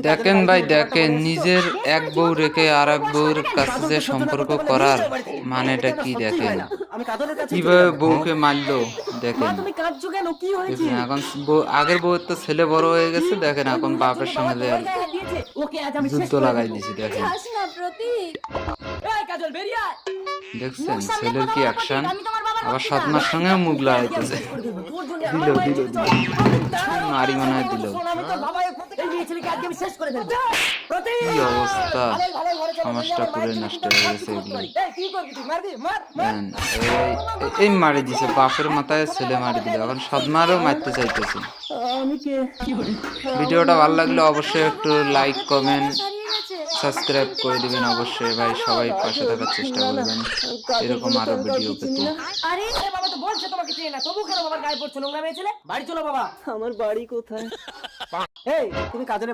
দেখেন ভাই দেখেন, নিজের এক বউ রেখে আর এক বউর কাছে যে সম্পর্ক করার মানেটা কি দেখেন, কিভাবে বউকে মারলো দেখেন। দেখেন এখন আগের বউয়ের তো ছেলে বড় হয়ে গেছে, দেখেন এখন বাপের সঙ্গে যে যুদ্ধ লাগাই দিছে দেখেন। দেখছেন ছেলের কি অ্যাকশন, আবার সৎমার সঙ্গে মুখ লড়াইতেছে। দিল দিল দিল মারি মনে হয় দিল। কি অবস্থা, সমাজটা পুরো নষ্ট হয়ে গেছে এগুলো। এই মারি দিছে, বাপের মাথায় ছেলে মারি দিল, এখন সৎমারও মারতে চাইতেছে। ভিডিওটা ভালো লাগলে অবশ্যই একটু লাইক কমেন্ট সাবস্ক্রাইব করে দিবেন অবশ্যই ভাই, সবাই পাশে থাকার চেষ্টা করবেন এরকম আরো ভিডিও পেতে। আরে বাবা তো বলছে তোমাকে চেনে না, তবু কেন বাবার গায়ে পড়ছো? নোংরা মেয়ে ছেলে, বাড়ি চলো বাবা। আমার বাড়ি কোথায়? এই তুমি কাজলে